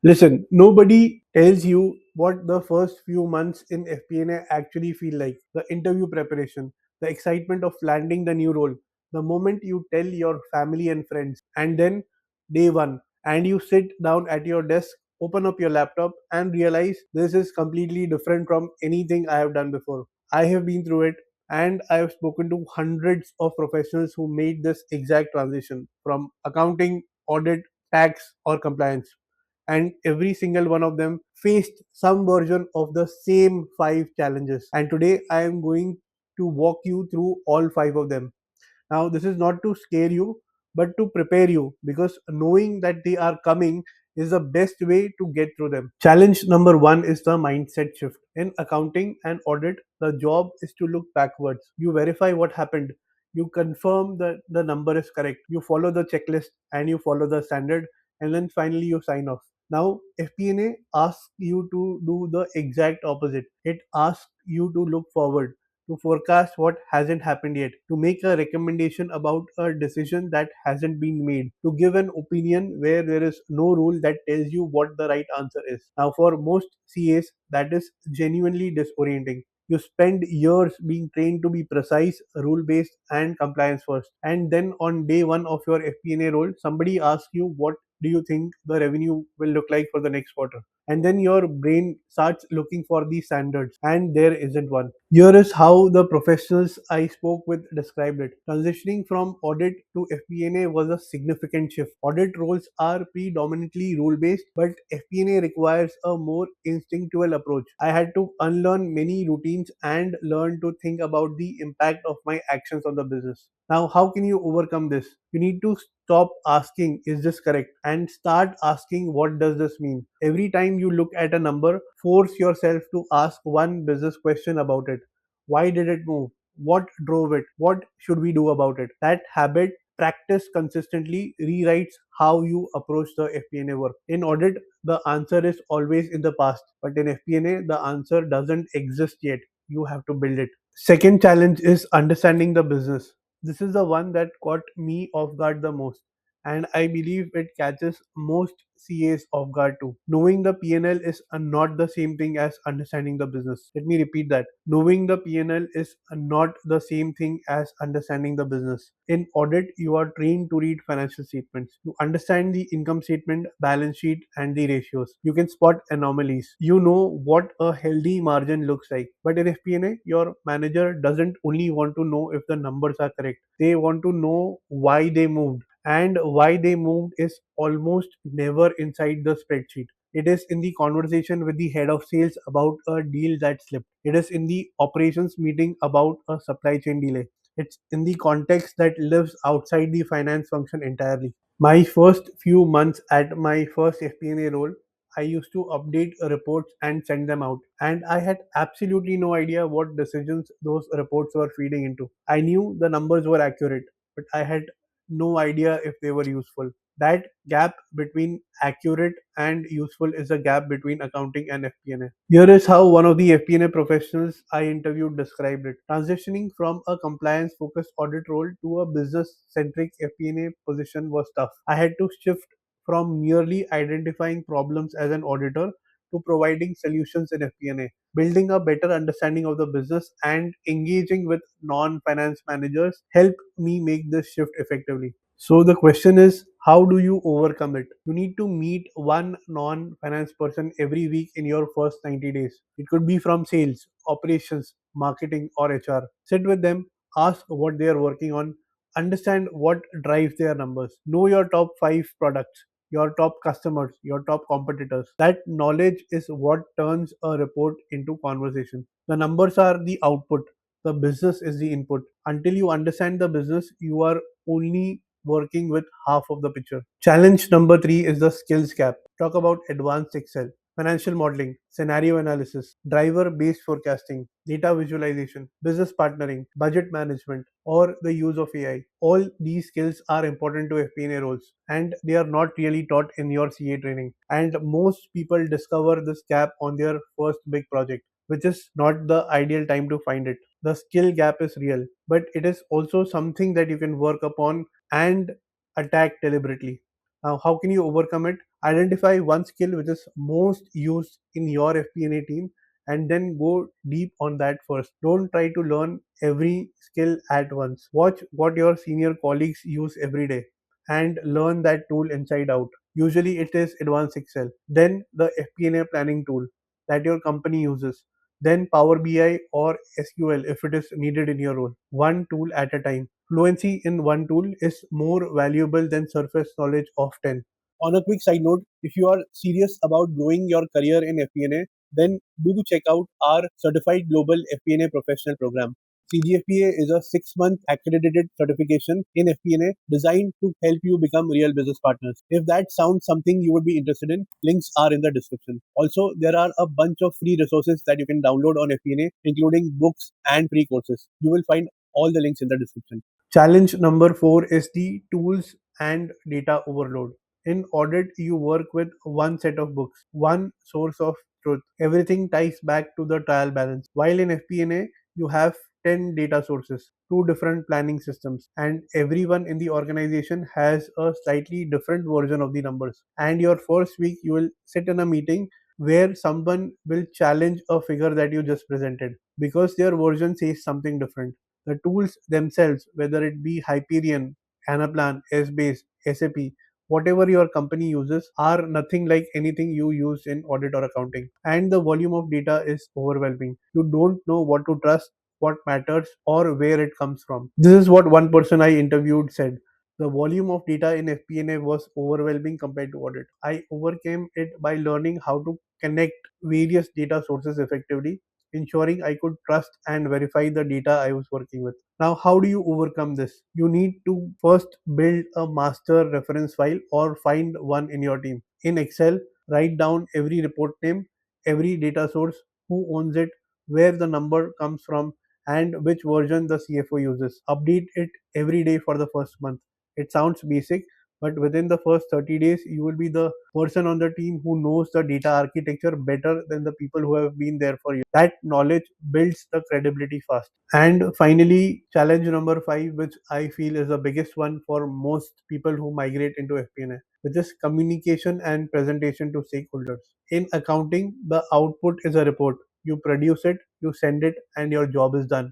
Listen, nobody tells you what the first few months in FP&A actually feel like. The interview preparation, the excitement of landing the new role, the moment you tell your family and friends, and then day one, and you sit down at your desk, open up your laptop, and realize this is completely different from anything I have done before. I have been through it, and I have spoken to hundreds of professionals who made this exact transition from accounting, audit, tax, or compliance, and every single one of them faced some version of the same five challenges. And today I am going to walk you through all five of them. Now, this is not to scare you, but to prepare you, because knowing that they are coming is the best way to get through them. Challenge number one is the mindset shift. In accounting and audit, the job is to look backwards. You verify what happened, you confirm that the number is correct, you follow the checklist, and you follow the standard, and then finally you sign off. Now, FP&A asks you to do the exact opposite. It asks you to look forward, to forecast what hasn't happened yet, to make a recommendation about a decision that hasn't been made, to give an opinion where there is no rule that tells you what the right answer is. Now, for most CAs, that is genuinely disorienting. You spend years being trained to be precise, rule based, and compliance first. And then on day one of your FP&A role, somebody asks you, what do you think the revenue will look like for the next quarter? And then your brain starts looking for the standards, and there isn't one. Here is how the professionals I spoke with described it. Transitioning from audit to FP&A was a significant shift. Audit roles are predominantly rule based, but FP&A requires a more instinctual approach. I had to unlearn many routines and learn to think about the impact of my actions on the business. Now, how can you overcome this? You need to stop asking, is this correct? And start asking, what does this mean? Every time you look at a number, force yourself to ask one business question about it. Why did it move? What drove it? What should we do about it? That habit, practice consistently, rewrites how you approach the FP&A work. In audit, the answer is always in the past, but in FP&A, the answer doesn't exist yet. You have to build it. Second challenge is understanding the business. This is the one that caught me off guard the most, and I believe it catches most CAs off guard too. Knowing the PNL is not the same thing as understanding the business. Let me repeat that. Knowing the PNL is not the same thing as understanding the business. In audit, you are trained to read financial statements. You understand the income statement, balance sheet, and the ratios. You can spot anomalies. You know what a healthy margin looks like. But in FP&A, your manager doesn't only want to know if the numbers are correct. They want to know why they moved, and why they moved is almost never inside the spreadsheet. It is in the conversation with the head of sales about a deal that slipped. It is in the operations meeting about a supply chain delay. It's in the context that lives outside the finance function entirely. My first few months at my first FP&A role, I used to update reports and send them out, and I had absolutely no idea what decisions those reports were feeding into. I knew the numbers were accurate, but I had no idea if they were useful. That gap between accurate and useful is a gap between accounting and FP&A. Here is how one of the FP&A professionals I interviewed described it. Transitioning from a compliance focused audit role to a business centric FP&A position was tough. I had to shift from merely identifying problems as an auditor to providing solutions in FP&A, building a better understanding of the business, and engaging with non-finance managers helped me make this shift effectively. So the question is, how do you overcome it? You need to meet one non-finance person every week in your first 90 days. It could be from sales, operations, marketing, or HR. Sit with them, ask what they are working on, understand what drives their numbers, know your top 5 products, your top customers, your top competitors. That knowledge is what turns a report into conversation. The numbers are the output, the business is the input. Until you understand the business, you are only working with half of the picture. Challenge number three is the skills gap. Talk about advanced Excel, financial modeling, scenario analysis, driver based forecasting, data visualization, business partnering, budget management, or the use of AI. All these skills are important to FP&A roles, and they are not really taught in your CA training. And most people discover this gap on their first big project, which is not the ideal time to find it. The skill gap is real, but it is also something that you can work upon and attack deliberately. Now, how can you overcome it? Identify one skill which is most used in your FP&A team and then go deep on that first. Don't try to learn every skill at once. Watch what your senior colleagues use every day and learn that tool inside out. Usually it is advanced Excel, then the FP&A planning tool that your company uses, then Power BI or SQL if it is needed in your role. One tool at a time. Fluency in one tool is more valuable than surface knowledge of 10. On a quick side note, if you are serious about growing your career in FP&A, then do check out our Certified Global FP&A Professional Program. CGFPA is a 6-month accredited certification in FP&A designed to help you become real business partners. If that sounds something you would be interested in, links are in the description. Also, there are a bunch of free resources that you can download on FP&A, including books and free courses. You will find all the links in the description. Challenge number 4 is the tools and data overload. In audit, you work with one set of books, one source of truth. Everything ties back to the trial balance. While in FP&A, you have 10 data sources, two different planning systems, and everyone in the organization has a slightly different version of the numbers. And your first week, you will sit in a meeting where someone will challenge a figure that you just presented because their version says something different. The tools themselves, whether it be Hyperion, Anaplan, SBase, SAP, whatever your company uses, are nothing like anything you use in audit or accounting. And the volume of data is overwhelming. You don't know what to trust, what matters, or where it comes from. This is what one person I interviewed said. The volume of data in FP&A was overwhelming compared to audit. I overcame it by learning how to connect various data sources effectively, ensuring I could trust and verify the data I was working with. Now, how do you overcome this? You need to first build a master reference file or find one in your team. In Excel, write down every report name, every data source, who owns it, where the number comes from, and which version the CFO uses. Update it every day for the first month. It sounds basic, but within the first 30 days, you will be the person on the team who knows the data architecture better than the people who have been there for you. That knowledge builds the credibility fast. And finally, challenge number 5, which I feel is the biggest one for most people who migrate into FP&A, which is communication and presentation to stakeholders. In accounting, the output is a report. You produce it, you send it, and your job is done.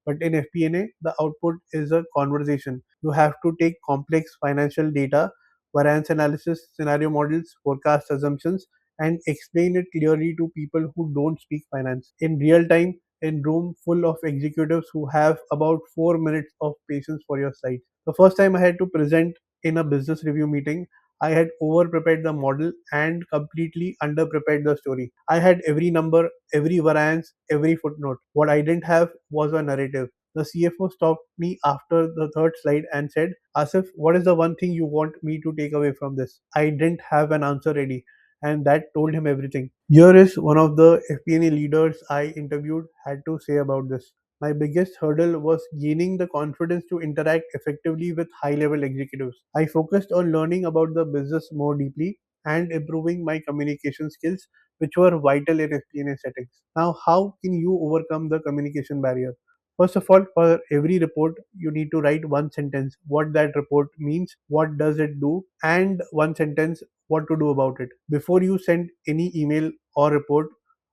But in FP&A, the output is a conversation. You have to take complex financial data, variance analysis, scenario models, forecast assumptions, and explain it clearly to people who don't speak finance in real time, in room full of executives who have about 4 minutes of patience for your slides. The first time I had to present in a business review meeting, I had over prepared the model and completely under prepared the story. I had every number, every variance, every footnote. What I didn't have was a narrative. The CFO stopped me after the third slide and said, Asif, what is the one thing you want me to take away from this? I didn't have an answer ready, and that told him everything. Here is one of the FP&A leaders I interviewed had to say about this. My biggest hurdle was gaining the confidence to interact effectively with high level executives. I focused on learning about the business more deeply and improving my communication skills, which were vital in FP&A settings. Now, how can you overcome the communication barrier? First of all, for every report, you need to write one sentence what that report means, what does it do, and one sentence what to do about it. Before you send any email or report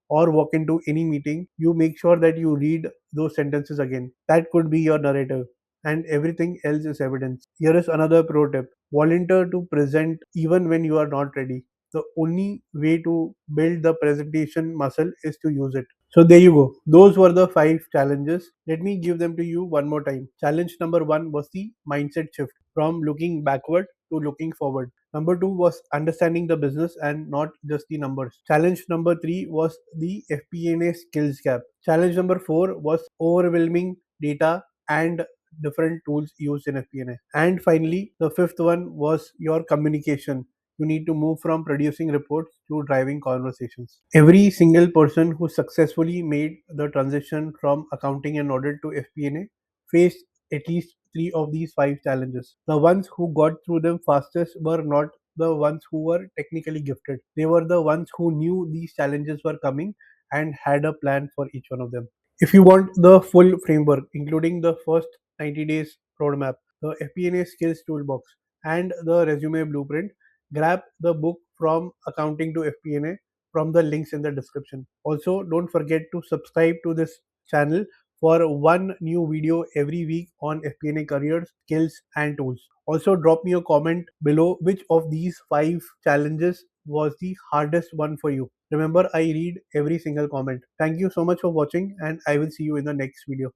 or walk into any meeting, you make sure that you read those sentences again. That could be your narrative, and everything else is evidence. Here is another pro tip: volunteer to present even when you are not ready. The only way to build the presentation muscle is to use it. So there you go. Those were the 5 challenges. Let me give them to you one more time. Challenge number 1 was the mindset shift from looking backward to looking forward. Number 2 was understanding the business and not just the numbers. Challenge number 3 was the FP&A skills gap. Challenge number 4 was overwhelming data and different tools used in FP&A. And finally, the fifth one was your communication. You need to move from producing reports to driving conversations. Every single person who successfully made the transition from accounting and audit to FP&A faced at least 3 of these 5 challenges. The ones who got through them fastest were not the ones who were technically gifted. They were the ones who knew these challenges were coming and had a plan for each one of them. If you want the full framework, including the first 90 days roadmap, the FP&A skills toolbox, and the resume blueprint, grab the book from accounting to FP&A from the links in the description. Also, don't forget to subscribe to this channel for one new video every week on FP&A careers, skills, and tools. Also, drop me a comment below which of these 5 challenges was the hardest one for you. Remember, I read every single comment. Thank you so much for watching, and I will see you in the next video.